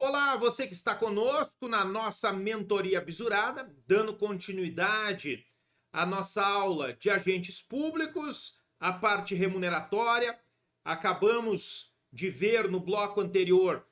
Olá, você que está conosco na nossa mentoria bisurada, dando continuidade à nossa aula de agentes públicos, a parte remuneratória. Acabamos de ver no bloco anterior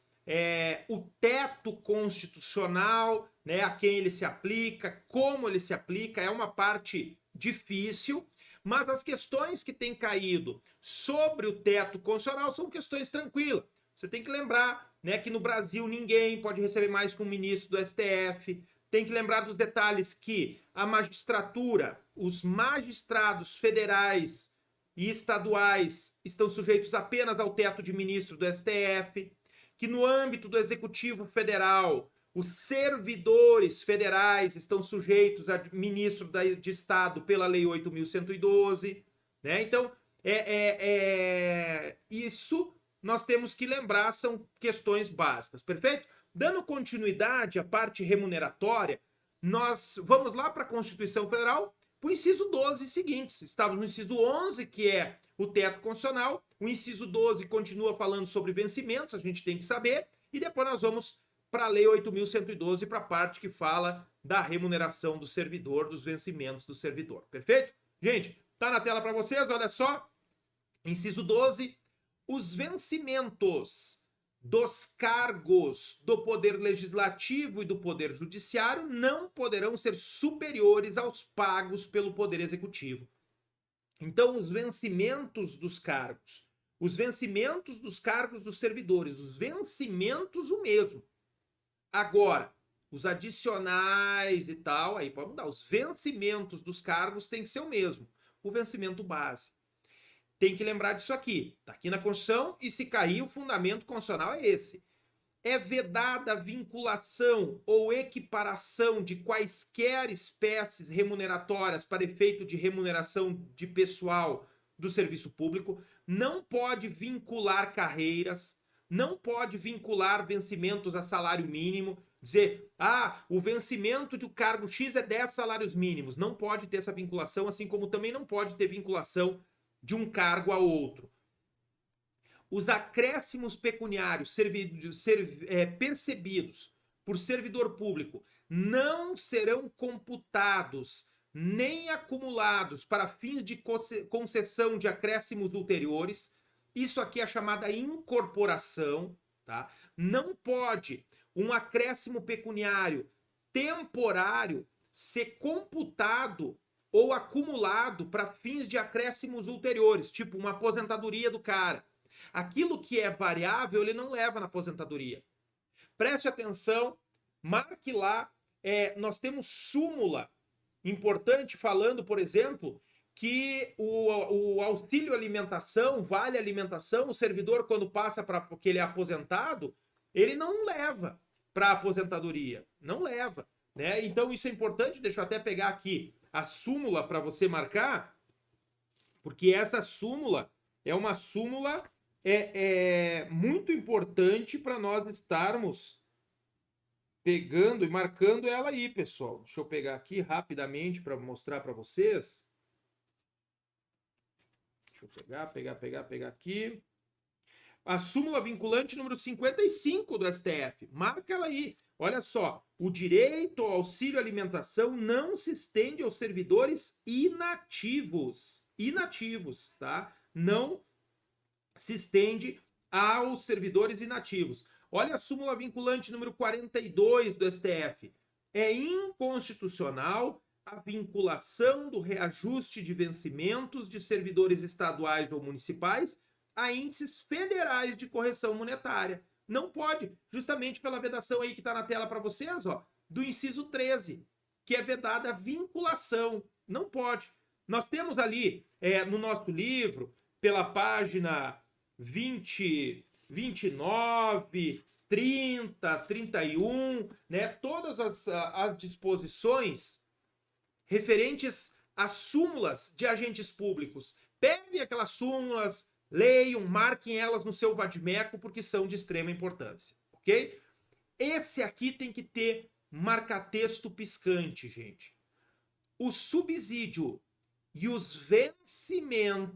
o teto constitucional, né, a quem ele se aplica, como ele se aplica. É uma parte difícil, mas as questões que têm caído sobre o teto constitucional são questões tranquilas. Você tem que lembrar, né, que no Brasil ninguém pode receber mais que um ministro do STF. Tem que lembrar dos detalhes que a magistratura, os magistrados federais e estaduais estão sujeitos apenas ao teto de ministro do STF, que no âmbito do Executivo Federal, os servidores federais estão sujeitos a ministro de Estado pela Lei 8.112, né? Então, isso nós temos que lembrar, são questões básicas, perfeito? Dando continuidade à parte remuneratória, nós vamos lá para a Constituição Federal, para o inciso 12 seguintes. Estamos no inciso 11, que é o teto constitucional. O inciso 12 continua falando sobre vencimentos, a gente tem que saber. E depois nós vamos para a Lei 8.112, para a parte que fala da remuneração do servidor, dos vencimentos do servidor. Perfeito? Gente, tá na tela para vocês, olha só. Inciso 12, os vencimentos dos cargos do Poder Legislativo e do Poder Judiciário não poderão ser superiores aos pagos pelo Poder Executivo. Então, os vencimentos dos cargos dos servidores, os vencimentos o mesmo. Agora, os adicionais e tal, aí pode mudar. Os vencimentos dos cargos tem que ser o mesmo. O vencimento base. Tem que lembrar disso aqui. Está aqui na Constituição e se cair, o fundamento constitucional é esse. É vedada a vinculação ou equiparação de quaisquer espécies remuneratórias para efeito de remuneração de pessoal do serviço público. Não pode vincular carreiras, não pode vincular vencimentos a salário mínimo, dizer, o vencimento de um cargo X é 10 salários mínimos. Não pode ter essa vinculação, assim como também não pode ter vinculação de um cargo a outro. Os acréscimos pecuniários percebidos por servidor público não serão computados nem acumulados para fins de concessão de acréscimos ulteriores. Isso aqui é a chamada incorporação, tá? Não pode um acréscimo pecuniário temporário ser computado ou acumulado para fins de acréscimos ulteriores, tipo uma aposentadoria do cara. Aquilo que é variável, ele não leva na aposentadoria. Preste atenção, marque lá, nós temos súmula importante falando, por exemplo, que o auxílio alimentação, vale alimentação, o servidor quando passa para porque ele é aposentado, ele não leva para aposentadoria, não leva, né? Então isso é importante, deixa eu até pegar aqui a súmula para você marcar, porque essa súmula é uma súmula muito importante para nós estarmos pegando e marcando ela aí, pessoal. Deixa eu pegar aqui rapidamente para mostrar para vocês. Deixa eu pegar aqui. A súmula vinculante número 55 do STF. Marca ela aí. Olha só, o direito ao auxílio alimentação não se estende aos servidores inativos. Inativos, tá? Não se estende aos servidores inativos. Olha a súmula vinculante número 42 do STF. É inconstitucional a vinculação do reajuste de vencimentos de servidores estaduais ou municipais a índices federais de correção monetária. Não pode, justamente pela vedação aí que está na tela para vocês, ó, do inciso 13, que é vedada a vinculação. Não pode. Nós temos ali, no nosso livro, pela página 20, 29, 30, 31, né, todas as disposições referentes às súmulas de agentes públicos. Peguem aquelas súmulas, leiam, marquem elas no seu vadimeco, porque são de extrema importância, ok? Esse aqui tem que ter marca-texto piscante, gente. O subsídio e os vencimentos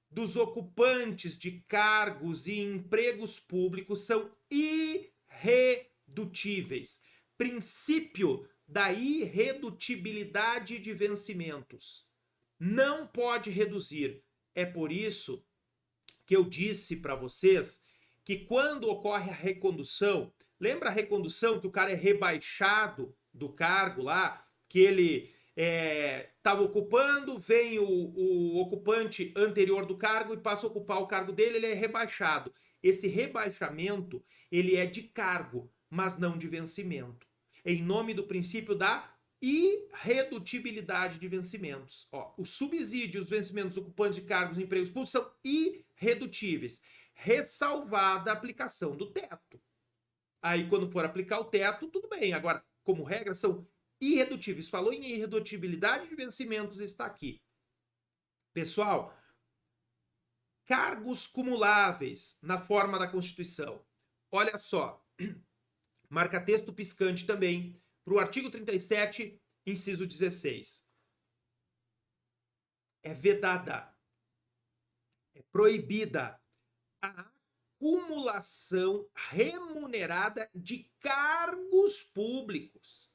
dos ocupantes de cargos e empregos públicos são irredutíveis. Princípio da irredutibilidade de vencimentos. Não pode reduzir. É por isso que eu disse para vocês que quando ocorre a recondução, lembra a recondução que o cara é rebaixado do cargo lá, que ele estava ocupando, vem o ocupante anterior do cargo e passa a ocupar o cargo dele, ele é rebaixado. Esse rebaixamento, ele é de cargo, mas não de vencimento. Em nome do princípio da irredutibilidade de vencimentos. Ó, os subsídios, os vencimentos ocupantes de cargos e empregos públicos são irredutíveis, ressalvada a aplicação do teto. Aí, quando for aplicar o teto, tudo bem. Agora, como regra, são irredutíveis. Falou em irredutibilidade de vencimentos, está aqui. Pessoal, cargos cumuláveis na forma da Constituição. Olha só, marca-texto piscante também, para o artigo 37, inciso 16. É vedada, é proibida a acumulação remunerada de cargos públicos.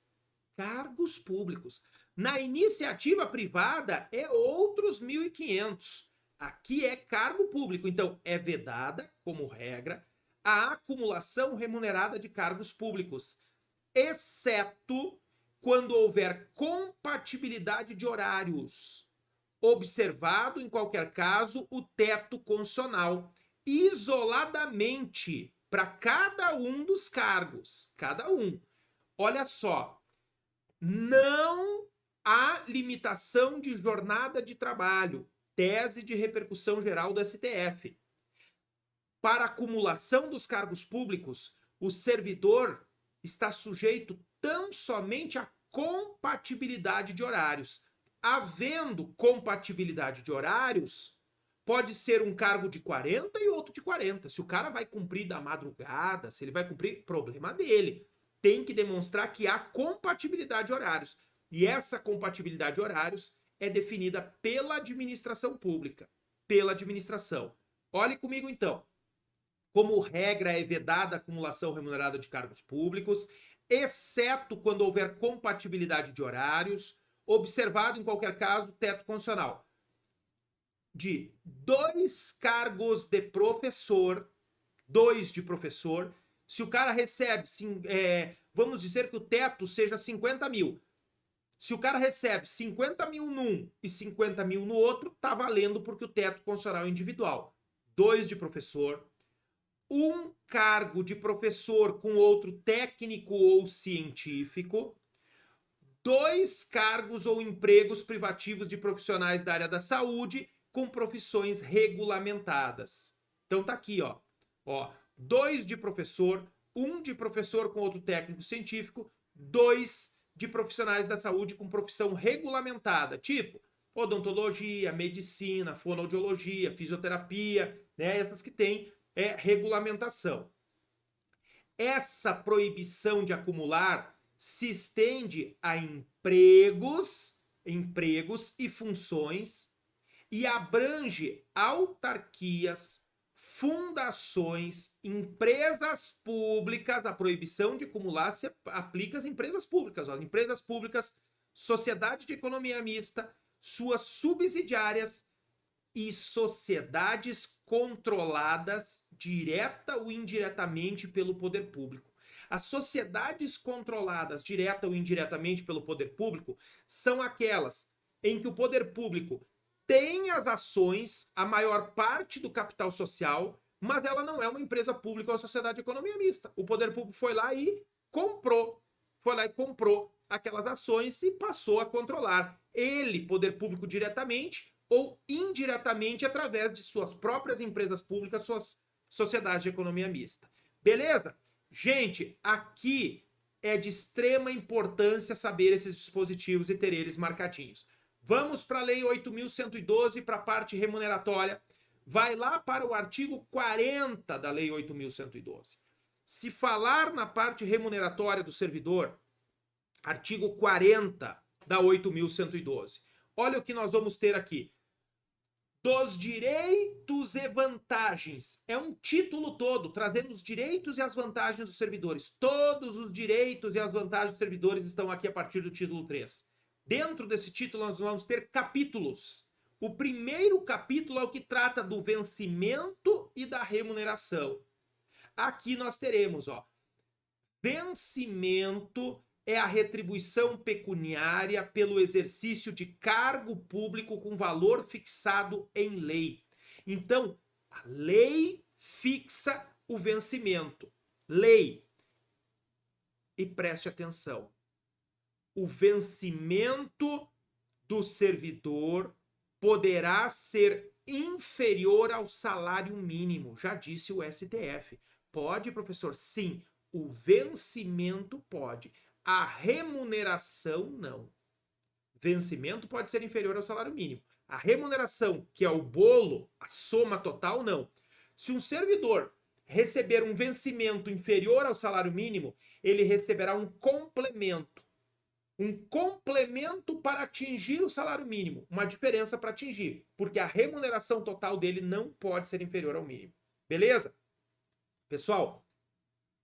Cargos públicos. Na iniciativa privada é outros 1.500. Aqui é cargo público. Então, é vedada, como regra, a acumulação remunerada de cargos públicos, exceto quando houver compatibilidade de horários, observado, em qualquer caso, o teto constitucional, isoladamente, para cada um dos cargos. Cada um. Olha só, não há limitação de jornada de trabalho, tese de repercussão geral do STF. Para acumulação dos cargos públicos, o servidor está sujeito tão somente à compatibilidade de horários. Havendo compatibilidade de horários, pode ser um cargo de 40 e outro de 40. Se o cara vai cumprir da madrugada, se ele vai cumprir, problema dele. Tem que demonstrar que há compatibilidade de horários. E essa compatibilidade de horários é definida pela administração pública. Pela administração. Olhe comigo então. Como regra, é vedada a acumulação remunerada de cargos públicos, exceto quando houver compatibilidade de horários, observado, em qualquer caso, teto constitucional de 2 cargos de professor, 2 de professor. Se o cara recebe, vamos dizer que o teto seja 50 mil. Se o cara recebe 50 mil num e 50 mil no outro, tá valendo porque o teto constitucional é individual. 2 de professor. 1 cargo de professor com outro técnico ou científico, 2 cargos ou empregos privativos de profissionais da área da saúde com profissões regulamentadas. Então tá aqui, ó. 2 de professor, 1 de professor com outro técnico científico, 2 de profissionais da saúde com profissão regulamentada, tipo odontologia, medicina, fonoaudiologia, fisioterapia, né? Essas que tem regulamentação. Essa proibição de acumular se estende a empregos e funções e abrange autarquias, fundações, empresas públicas. A proibição de acumular se aplica às empresas públicas. Ó. Empresas públicas, sociedade de economia mista, suas subsidiárias e sociedades controladas direta ou indiretamente pelo poder público. As sociedades controladas direta ou indiretamente pelo poder público são aquelas em que o poder público tem as ações, a maior parte do capital social, mas ela não é uma empresa pública ou uma sociedade de economia mista. O poder público foi lá e comprou aquelas ações e passou a controlar. Ele, poder público, diretamente ou indiretamente através de suas próprias empresas públicas, suas sociedades de economia mista. Beleza? Gente, aqui é de extrema importância saber esses dispositivos e ter eles marcadinhos. Vamos para a Lei 8.112, para a parte remuneratória. Vai lá para o artigo 40 da Lei 8.112. Se falar na parte remuneratória do servidor, artigo 40 da 8.112. Olha o que nós vamos ter aqui. dos direitos e vantagens. É um título todo, trazendo os direitos e as vantagens dos servidores. Todos os direitos e as vantagens dos servidores estão aqui a partir do título 3. Dentro desse título, nós vamos ter capítulos. O primeiro capítulo é o que trata do vencimento e da remuneração. Aqui nós teremos, ó, vencimento é a retribuição pecuniária pelo exercício de cargo público com valor fixado em lei. Então, a lei fixa o vencimento. Lei. E preste atenção. O vencimento do servidor poderá ser inferior ao salário mínimo. Já disse o STF. Pode, professor? Sim. O vencimento pode. A remuneração, não. Vencimento pode ser inferior ao salário mínimo. A remuneração, que é o bolo, a soma total, não. Se um servidor receber um vencimento inferior ao salário mínimo, ele receberá um complemento. Um complemento para atingir o salário mínimo. Uma diferença para atingir. Porque a remuneração total dele não pode ser inferior ao mínimo. Beleza? Pessoal,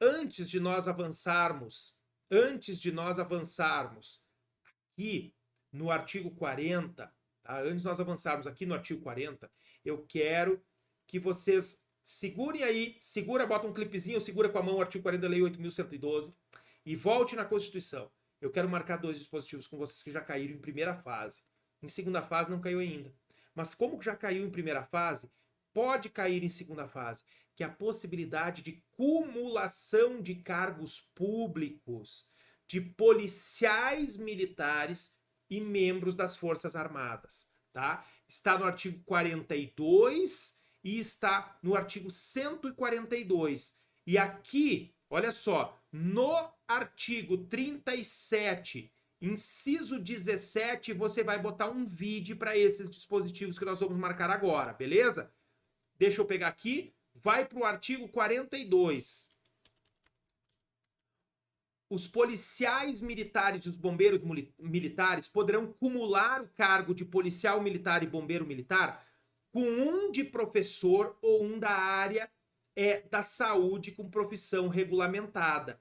antes de nós avançarmos aqui no artigo 40, tá? Antes de nós avançarmos aqui no artigo 40, eu quero que vocês segurem aí, bota um clipezinho, segura com a mão o artigo 40 da Lei 8.112 e volte na Constituição. Eu quero marcar 2 dispositivos com vocês que já caíram em primeira fase. Em segunda fase não caiu ainda. Mas como já caiu em primeira fase, pode cair em segunda fase, que é a possibilidade de cumulação de cargos públicos de policiais militares e membros das Forças Armadas, tá? Está no artigo 42 e está no artigo 142. E aqui, olha só, no artigo 37, inciso 17, você vai botar um vídeo para esses dispositivos que nós vamos marcar agora, beleza? Deixa eu pegar aqui, vai para o artigo 42. Os policiais militares e os bombeiros militares poderão cumular o cargo de policial militar e bombeiro militar com um de professor ou um da área da saúde com profissão regulamentada.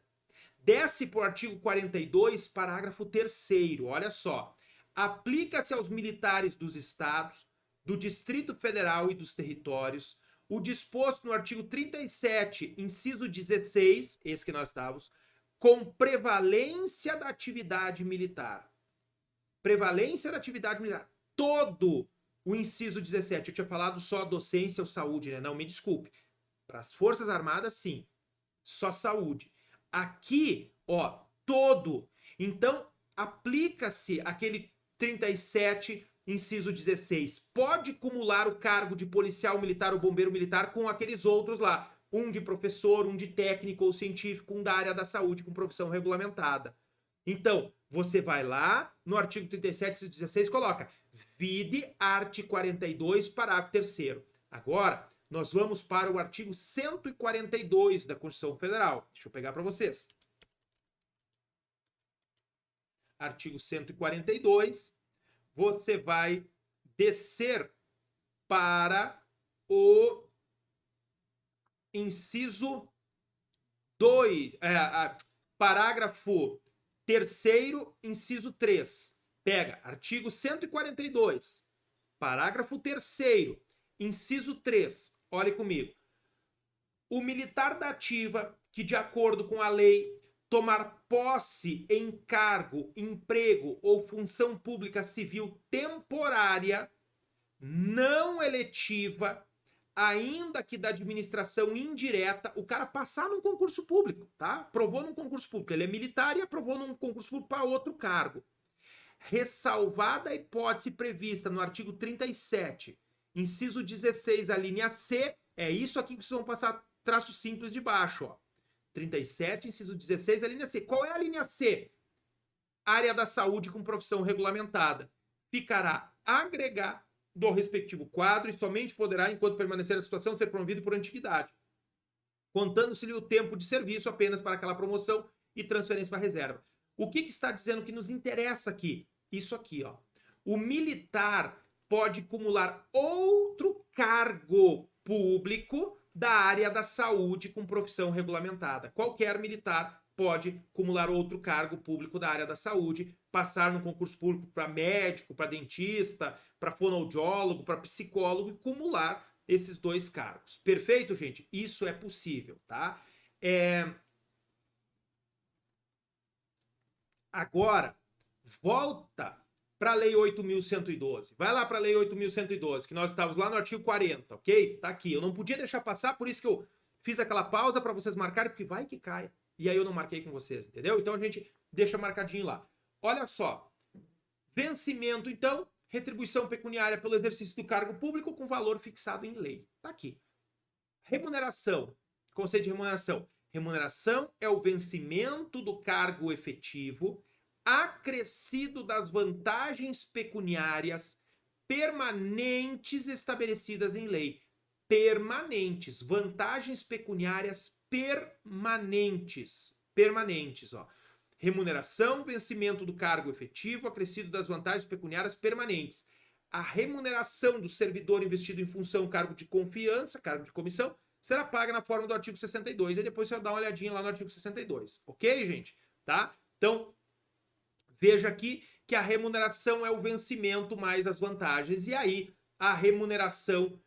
Desce para o artigo 42, parágrafo 3º. Olha só. Aplica-se aos militares dos estados, do Distrito Federal e dos territórios o disposto no artigo 37, inciso 16, esse que nós estávamos, com prevalência da atividade militar. Prevalência da atividade militar. Todo o inciso 17. Eu tinha falado só docência ou saúde, né? Não, me desculpe. Para as Forças Armadas, sim. Só saúde. Aqui, ó, todo. Então, aplica-se aquele 37, inciso 16. Pode cumular o cargo de policial militar ou bombeiro militar com aqueles outros lá. Um de professor, um de técnico ou científico, um da área da saúde com profissão regulamentada. Então, você vai lá no artigo 37 e 16 coloca vide art. 42, parágrafo 3º. Agora, nós vamos para o artigo 142 da Constituição Federal. Deixa eu pegar para vocês. Artigo 142, você vai descer para o inciso 2, parágrafo 3º, inciso 3. Pega, artigo 142, parágrafo 3º, inciso 3. Olhe comigo. O militar da ativa que, de acordo com a lei, tomar posse em cargo, emprego ou função pública civil temporária, não eletiva, ainda que da administração indireta, o cara passar num concurso público, tá? Aprovou num concurso público, ele é militar e aprovou num concurso público para outro cargo. Ressalvada a hipótese prevista no artigo 37, inciso 16, a linha C, é isso aqui que vocês vão passar traço simples de baixo, ó. 37, inciso 16, a linha C. Qual é a linha C? Área da saúde com profissão regulamentada. Ficará agregar do respectivo quadro e somente poderá, enquanto permanecer a situação, ser promovido por antiguidade, contando-se-lhe o tempo de serviço apenas para aquela promoção e transferência para a reserva. O que está dizendo que nos interessa aqui? Isso aqui, ó. O militar pode acumular outro cargo público da área da saúde com profissão regulamentada. Qualquer militar pode acumular outro cargo público da área da saúde, passar no concurso público para médico, para dentista, para fonoaudiólogo, para psicólogo e acumular esses 2 cargos. Perfeito, gente? Isso é possível, tá? Agora, volta para a Lei 8.112. Vai lá para a Lei 8.112, que nós estávamos lá no artigo 40, ok? Tá aqui. Eu não podia deixar passar, por isso que eu fiz aquela pausa para vocês marcarem, porque vai que caia. E aí eu não marquei com vocês, entendeu? Então a gente deixa marcadinho lá. Olha só. Vencimento, então, retribuição pecuniária pelo exercício do cargo público com valor fixado em lei. Tá aqui. Remuneração. Conceito de remuneração. Remuneração é o vencimento do cargo efetivo acrescido das vantagens pecuniárias permanentes estabelecidas em lei. Permanentes. Vantagens pecuniárias permanentes. Permanentes, ó. Remuneração, vencimento do cargo efetivo acrescido das vantagens pecuniárias permanentes. A remuneração do servidor investido em função cargo de confiança, cargo de comissão, será paga na forma do artigo 62. E depois você vai dar uma olhadinha lá no artigo 62. Ok, gente? Tá? Então, veja aqui que a remuneração é o vencimento mais as vantagens. E aí, a remuneração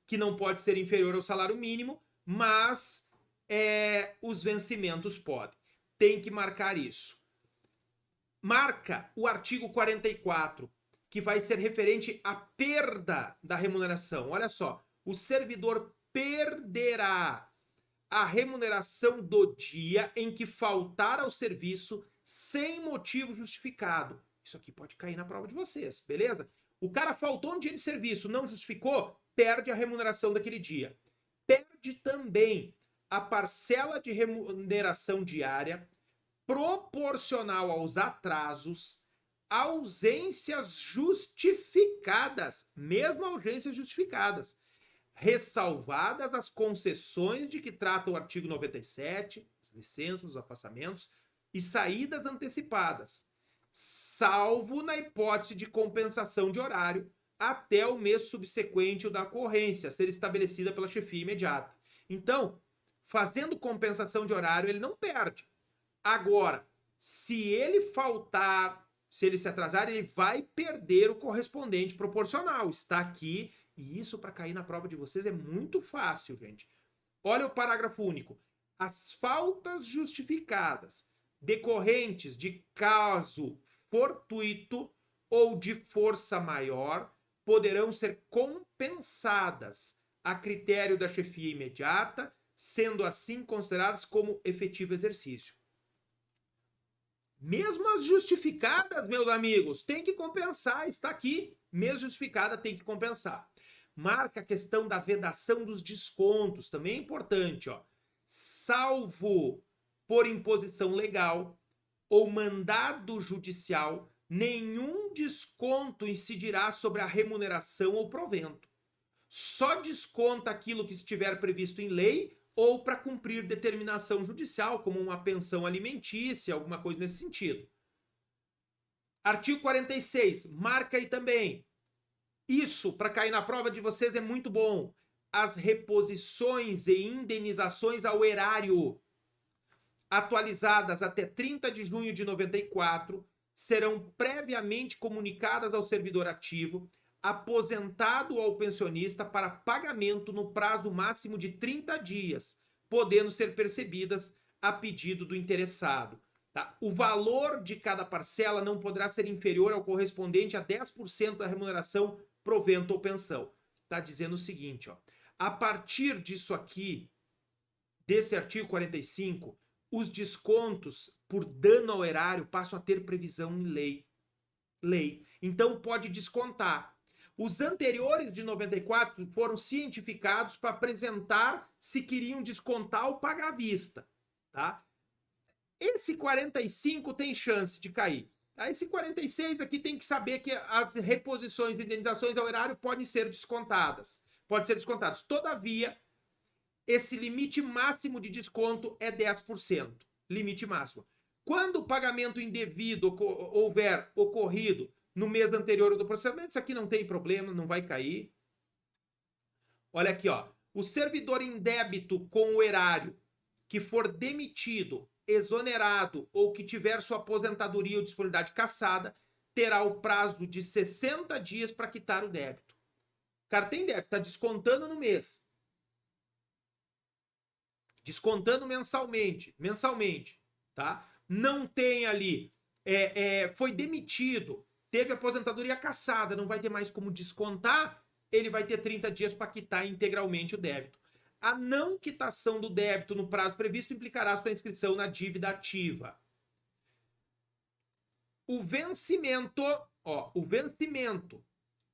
que não pode ser inferior ao salário mínimo, mas os vencimentos podem. Tem que marcar isso. Marca o artigo 44, que vai ser referente à perda da remuneração. Olha só, o servidor perderá a remuneração do dia em que faltar ao serviço sem motivo justificado. Isso aqui pode cair na prova de vocês, beleza? O cara faltou um dia de serviço, não justificou, perde a remuneração daquele dia. Perde também a parcela de remuneração diária proporcional aos atrasos, ausências justificadas, mesmo ausências justificadas, ressalvadas as concessões de que trata o artigo 97, as licenças, os afastamentos e saídas antecipadas, salvo na hipótese de compensação de horário até o mês subsequente da ocorrência, a ser estabelecida pela chefia imediata. Então, fazendo compensação de horário, ele não perde. Agora, se ele faltar, se ele se atrasar, ele vai perder o correspondente proporcional. Está aqui, e isso para cair na prova de vocês é muito fácil, gente. Olha o parágrafo único. As faltas justificadas decorrentes de caso fortuito ou de força maior poderão ser compensadas a critério da chefia imediata, sendo assim consideradas como efetivo exercício. Mesmo as justificadas, meus amigos, tem que compensar, está aqui. Mesmo justificada, tem que compensar. Marca a questão da vedação dos descontos, também é importante, ó. Salvo por imposição legal ou mandado judicial, nenhum desconto incidirá sobre a remuneração ou provento. Só desconta aquilo que estiver previsto em lei ou para cumprir determinação judicial, como uma pensão alimentícia, alguma coisa nesse sentido. Artigo 46, marca aí também. Isso, para cair na prova de vocês, é muito bom. As reposições e indenizações ao erário, atualizadas até 30 de junho de 94, serão previamente comunicadas ao servidor ativo, aposentado ou pensionista, para pagamento no prazo máximo de 30 dias, podendo ser percebidas a pedido do interessado. Tá? O valor de cada parcela não poderá ser inferior ao correspondente a 10% da remuneração, provento ou pensão. Está dizendo o seguinte, ó, a partir disso aqui, desse artigo 45, os descontos por dano ao erário passam a ter previsão em lei. Então pode descontar. Os anteriores de 94 foram cientificados para apresentar se queriam descontar ou pagar à vista, tá? Esse 45 tem chance de cair. Tá? Esse 46 aqui tem que saber que as reposições e indenizações ao erário podem ser descontadas. Podem ser descontados. Todavia, esse limite máximo de desconto é 10%. Limite máximo. Quando o pagamento indevido houver ocorrido no mês anterior do processamento. Isso aqui não tem problema, não vai cair. Olha aqui, ó. O servidor em débito com o erário que for demitido, exonerado ou que tiver sua aposentadoria ou disponibilidade cassada, terá o prazo de 60 dias para quitar o débito. O cara tem débito, está descontando no mês. Descontando mensalmente, tá? Não tem ali, foi demitido, teve aposentadoria cassada, não vai ter mais como descontar, ele vai ter 30 dias para quitar integralmente o débito. A não quitação do débito no prazo previsto implicará sua inscrição na dívida ativa. O vencimento,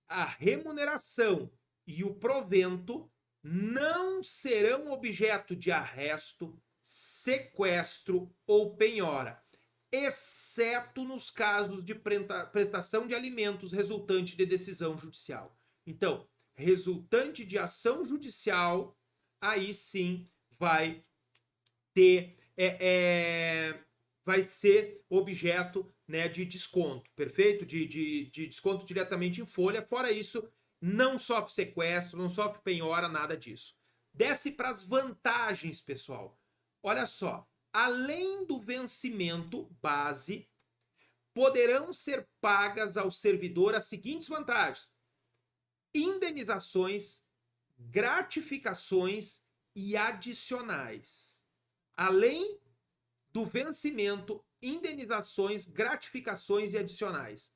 a remuneração e o provento não serão objeto de arresto, sequestro ou penhora, exceto nos casos de prestação de alimentos resultante de decisão judicial. Então, resultante de ação judicial, aí sim vai ter, vai ser objeto, né, de desconto, perfeito? De desconto diretamente em folha. Fora isso, não sofre sequestro, não sofre penhora, nada disso. Desce para as vantagens, pessoal. Olha só, além do vencimento base, poderão ser pagas ao servidor as seguintes vantagens: indenizações, gratificações e adicionais. Além do vencimento, indenizações, gratificações e adicionais.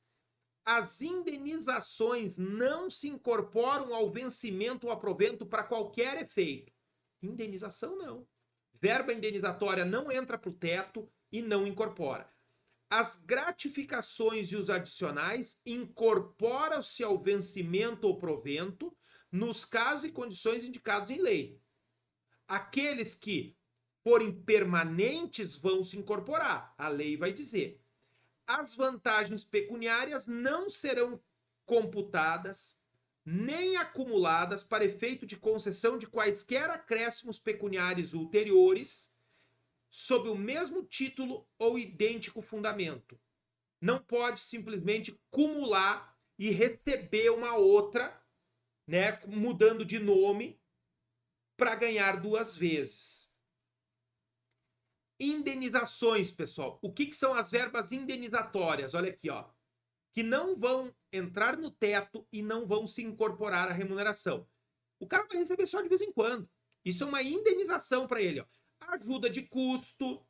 As indenizações não se incorporam ao vencimento ou a provento para qualquer efeito. Indenização não. Verba indenizatória não entra para o teto e não incorpora. As gratificações e os adicionais incorporam-se ao vencimento ou provento nos casos e condições indicados em lei. Aqueles que forem permanentes vão se incorporar. A lei vai dizer. As vantagens pecuniárias não serão computadas nem acumuladas para efeito de concessão de quaisquer acréscimos pecuniários ulteriores sob o mesmo título ou idêntico fundamento. Não pode simplesmente cumular e receber uma outra, né, mudando de nome para ganhar duas vezes. Indenizações, pessoal. O que são as verbas indenizatórias? Olha aqui, ó. Que não vão entrar no teto e não vão se incorporar à remuneração. O cara vai receber só de vez em quando. Isso é uma indenização para ele, ó. Ajuda de custo,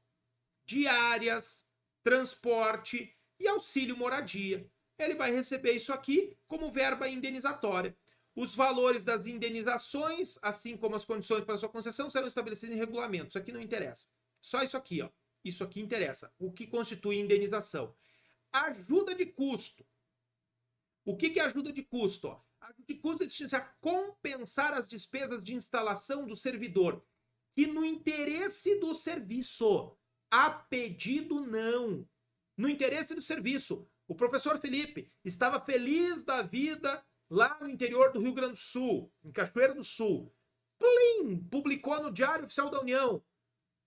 diárias, transporte e auxílio moradia. Ele vai receber isso aqui como verba indenizatória. Os valores das indenizações, assim como as condições para sua concessão, serão estabelecidos em regulamento. Isso aqui não interessa. Só isso aqui, ó. Isso aqui interessa. O que constitui indenização? Ajuda de custo. O que é ajuda de custo? Ó? Ajuda de custo é destinada a compensar as despesas de instalação do servidor, que no interesse do serviço, a pedido não. No interesse do serviço. O professor Felipe estava feliz da vida lá no interior do Rio Grande do Sul, em Cachoeira do Sul. Plim! Publicou no Diário Oficial da União,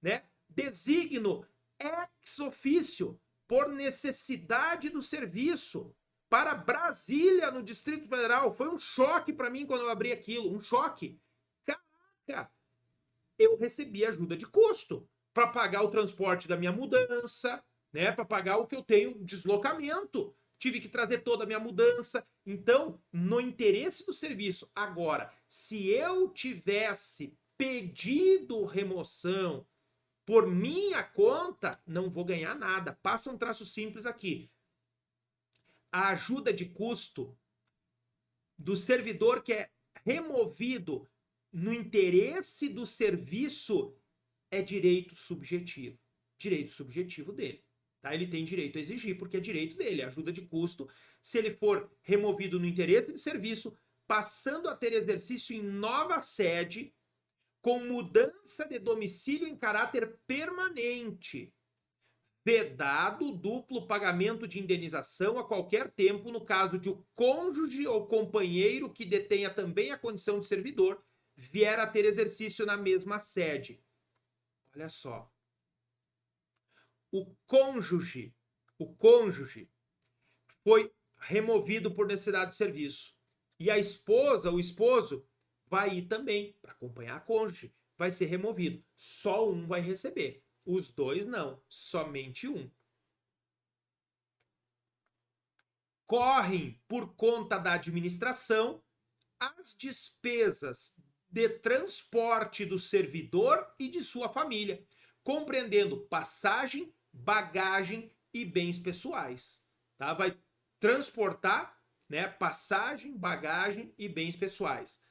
né? Designo ex officio por necessidade do serviço para Brasília, no Distrito Federal. Foi um choque para mim quando eu abri aquilo, um choque. Caraca! Eu recebi ajuda de custo para pagar o transporte da minha mudança, né? Para pagar o que eu tenho deslocamento. Tive que trazer toda a minha mudança. Então, no interesse do serviço. Agora, se eu tivesse pedido remoção por minha conta, não vou ganhar nada. Passa um traço simples aqui. A ajuda de custo do servidor que é removido no interesse do serviço é direito subjetivo. Direito subjetivo dele. Tá? Ele tem direito a exigir, porque é direito dele. Ajuda de custo, se ele for removido no interesse do serviço, passando a ter exercício em nova sede, com mudança de domicílio em caráter permanente, vedado duplo pagamento de indenização a qualquer tempo no caso de o cônjuge ou companheiro que detenha também a condição de servidor vier a ter exercício na mesma sede. Olha só. O cônjuge foi removido por necessidade de serviço. E a esposa, o esposo, vai ir também para acompanhar a cônjuge, vai ser removido. Só um vai receber. Os dois não, somente um. Correm por conta da administração as despesas de transporte do servidor e de sua família, compreendendo passagem, bagagem e bens pessoais. Tá? Vai transportar, né, passagem, bagagem e bens pessoais.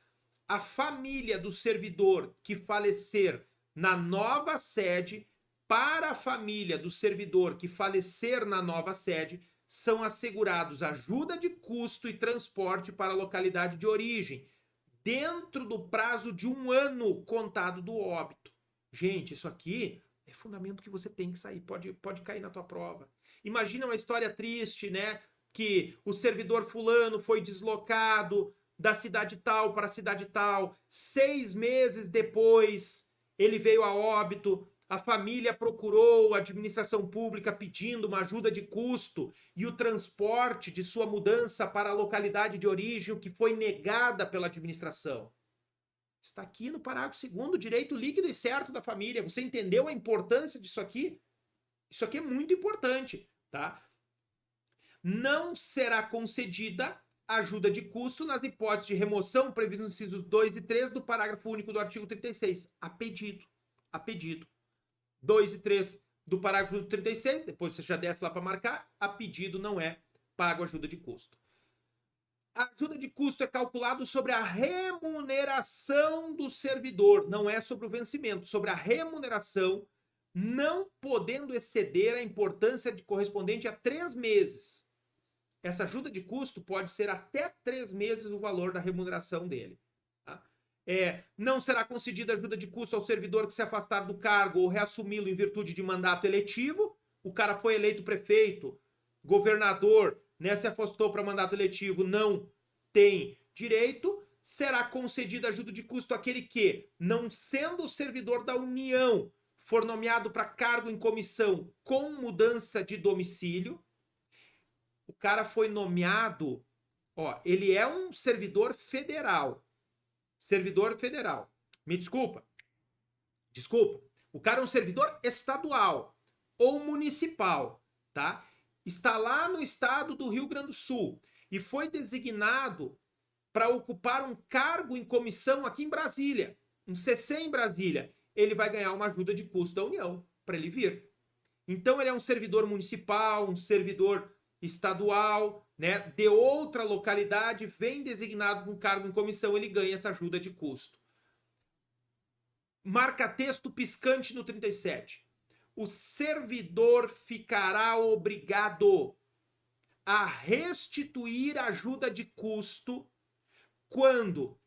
A família do servidor que falecer na nova sede, para a família do servidor que falecer na nova sede, são assegurados ajuda de custo e transporte para a localidade de origem, dentro do prazo de 1 ano contado do óbito. Gente, isso aqui é fundamento que você tem que sair, pode cair na tua prova. Imagina uma história triste, né? Que o servidor fulano foi deslocado da cidade tal para a cidade tal, 6 meses depois ele veio a óbito, a família procurou a administração pública pedindo uma ajuda de custo e o transporte de sua mudança para a localidade de origem, o que foi negada pela administração. Está aqui no parágrafo 2º, direito líquido e certo da família. Você entendeu a importância disso aqui? Isso aqui é muito importante, tá? Não será concedida ajuda de custo nas hipóteses de remoção previstas nos incisos 2 e 3 do parágrafo único do artigo 36, a pedido. A pedido. 2 e 3 do parágrafo 36, depois você já desce lá para marcar, a pedido não é pago ajuda de custo. A ajuda de custo é calculado sobre a remuneração do servidor, não é sobre o vencimento, sobre a remuneração, não podendo exceder a importância de correspondente a 3 meses. Essa ajuda de custo pode ser até 3 meses o valor da remuneração dele. Tá? Não será concedida ajuda de custo ao servidor que se afastar do cargo ou reassumi-lo em virtude de mandato eletivo. O cara foi eleito prefeito, governador, né, se afastou para mandato eletivo, não tem direito. Será concedida ajuda de custo àquele que, não sendo servidor da União, for nomeado para cargo em comissão com mudança de domicílio. O cara foi nomeado, ó, ele é um servidor federal. Servidor federal. Me desculpa. Desculpa. O cara é um servidor estadual ou municipal, tá? Está lá no estado do Rio Grande do Sul e foi designado para ocupar um cargo em comissão aqui em Brasília, um CC em Brasília. Ele vai ganhar uma ajuda de custo da União para ele vir. Então ele é um servidor municipal, um servidor estadual, né, de outra localidade, vem designado com cargo em comissão, ele ganha essa ajuda de custo. Marca texto piscante no 37. O servidor ficará obrigado a restituir ajuda de custo quando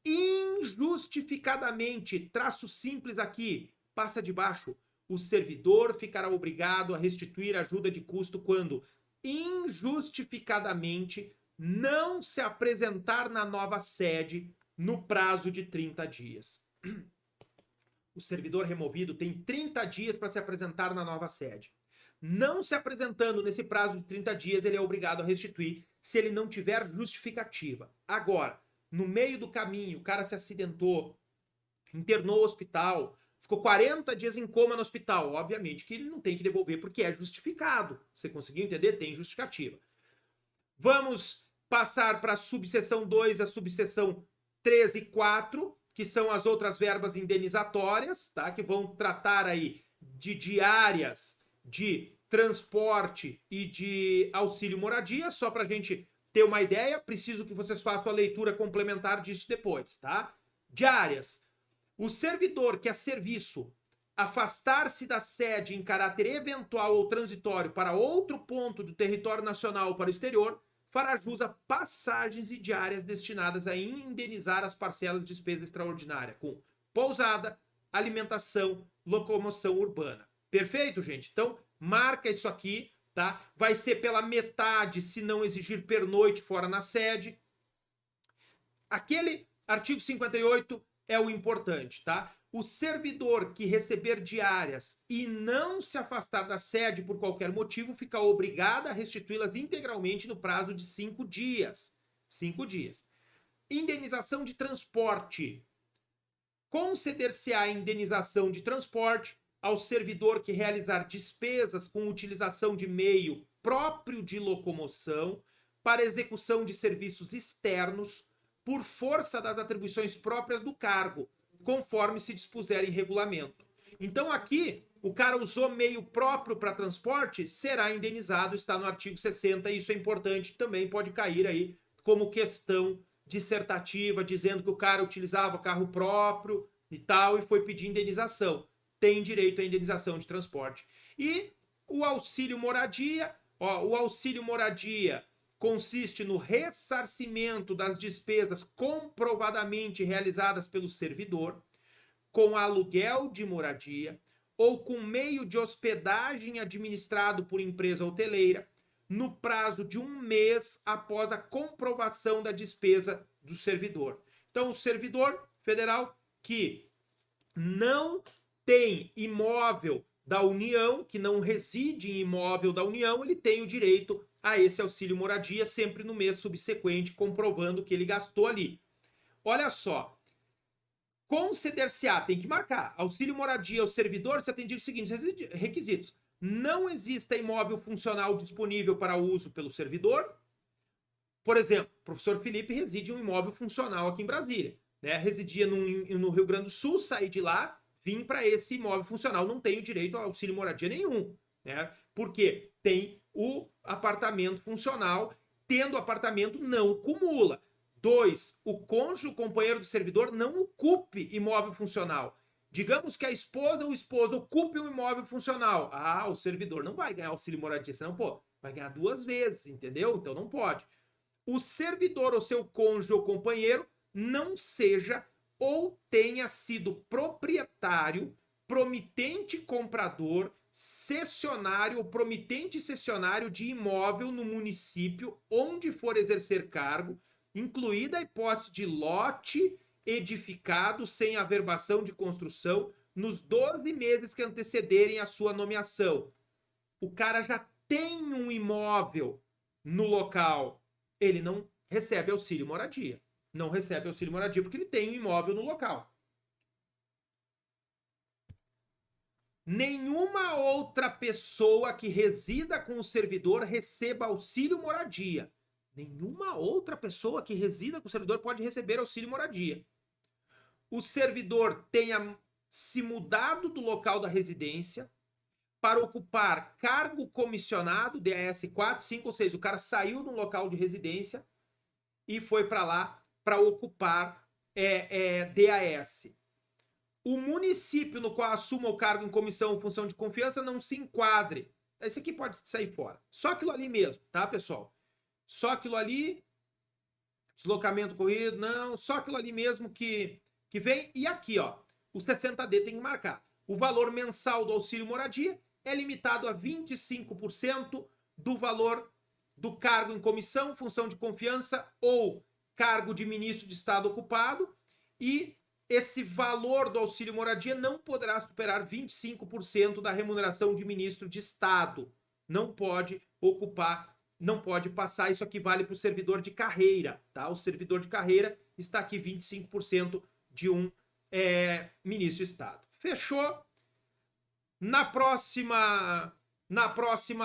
injustificadamente, traço simples aqui, passa de baixo, o servidor ficará obrigado a restituir ajuda de custo quando injustificadamente não se apresentar na nova sede no prazo de 30 dias. O servidor removido tem 30 dias para se apresentar na nova sede. Não se apresentando nesse prazo de 30 dias, ele é obrigado a restituir se ele não tiver justificativa. Agora, no meio do caminho, o cara se acidentou, internou no hospital, ficou 40 dias em coma no hospital. Obviamente que ele não tem que devolver porque é justificado. Você conseguiu entender? Tem justificativa. Vamos passar para a subseção 2, a subseção 3 e 4, que são as outras verbas indenizatórias, tá? Que vão tratar aí de diárias, de transporte e de auxílio moradia. Só para a gente ter uma ideia, preciso que vocês façam a leitura complementar disso depois, tá? Diárias. O servidor que a serviço afastar-se da sede em caráter eventual ou transitório para outro ponto do território nacional ou para o exterior, fará jus a passagens e diárias destinadas a indenizar as parcelas de despesa extraordinária, com pousada, alimentação, locomoção urbana. Perfeito, gente? Então, marca isso aqui, tá? Vai ser pela metade se não exigir pernoite fora na sede. Aquele artigo 58 é o importante, tá? O servidor que receber diárias e não se afastar da sede por qualquer motivo fica obrigado a restituí-las integralmente no prazo de 5 dias. 5 dias. Indenização de transporte. Conceder-se-á indenização de transporte ao servidor que realizar despesas com utilização de meio próprio de locomoção para execução de serviços externos por força das atribuições próprias do cargo, conforme se dispuser em regulamento. Então aqui, o cara usou meio próprio para transporte, será indenizado, está no artigo 60, e isso é importante, também pode cair aí como questão dissertativa, dizendo que o cara utilizava carro próprio e tal, e foi pedir indenização. Tem direito à indenização de transporte. E o auxílio moradia, o auxílio moradia consiste no ressarcimento das despesas comprovadamente realizadas pelo servidor, com aluguel de moradia ou com meio de hospedagem administrado por empresa hoteleira, no prazo de 1 mês após a comprovação da despesa do servidor. Então, o servidor federal que não tem imóvel da União, que não reside em imóvel da União, ele tem o direito a esse auxílio moradia sempre no mês subsequente, comprovando que ele gastou ali. Olha só, conceder-se-á, tem que marcar, auxílio moradia ao servidor se atendido os seguintes requisitos: não exista imóvel funcional disponível para uso pelo servidor. Por exemplo, o professor Felipe reside em um imóvel funcional aqui em Brasília, né? Residia no Rio Grande do Sul, saí de lá, vim para esse imóvel funcional, não tenho direito a auxílio moradia nenhum, né? Porque tem o apartamento funcional, tendo apartamento não cumula. 2, o cônjuge, o companheiro do servidor não ocupe imóvel funcional. Digamos que a esposa ou o esposo ocupe um imóvel funcional. Ah, o servidor não vai ganhar auxílio moradia, senão, pô, vai ganhar 2 vezes, entendeu? Então não pode. O servidor ou seu cônjuge ou companheiro não seja ou tenha sido proprietário, promitente comprador, cessionário ou promitente cessionário de imóvel no município onde for exercer cargo, incluída a hipótese de lote edificado sem averbação de construção nos 12 meses que antecederem a sua nomeação. O cara já tem um imóvel no local, ele não recebe auxílio moradia. Não recebe auxílio moradia porque ele tem um imóvel no local. Nenhuma outra pessoa que resida com o servidor receba auxílio moradia. Nenhuma outra pessoa que resida com o servidor pode receber auxílio moradia. O servidor tenha se mudado do local da residência para ocupar cargo comissionado, DAS 4, 5 ou 6. O cara saiu do local de residência e foi para lá para ocupar DAS. O município no qual assuma o cargo em comissão ou função de confiança não se enquadre. Esse aqui pode sair fora. Só aquilo ali mesmo, tá, pessoal? Só aquilo ali, deslocamento corrido, não, só aquilo ali mesmo que vem. E aqui, ó, o 60D tem que marcar. O valor mensal do auxílio moradia é limitado a 25% do valor do cargo em comissão, função de confiança ou cargo de ministro de Estado ocupado, e esse valor do auxílio moradia não poderá superar 25% da remuneração de ministro de Estado. Não pode ocupar, não pode passar. Isso aqui vale para o servidor de carreira, tá? O servidor de carreira está aqui 25% de um ministro de Estado. Fechou? Na próxima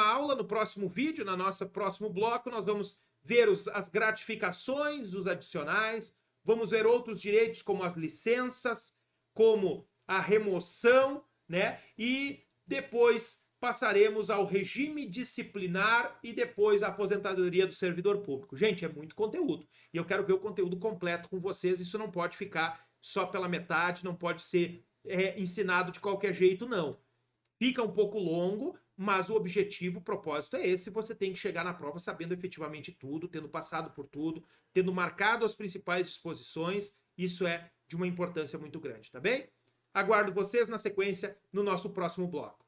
aula, no próximo vídeo, no nosso próximo bloco, nós vamos ver as gratificações, os adicionais, vamos ver outros direitos como as licenças, como a remoção, né? E depois passaremos ao regime disciplinar e depois à aposentadoria do servidor público. Gente, é muito conteúdo e eu quero ver o conteúdo completo com vocês. Isso não pode ficar só pela metade, não pode ser ensinado de qualquer jeito, não. Fica um pouco longo, mas o objetivo, o propósito é esse. Você tem que chegar na prova sabendo efetivamente tudo, tendo passado por tudo, tendo marcado as principais disposições. Isso é de uma importância muito grande, tá bem? Aguardo vocês na sequência no nosso próximo bloco.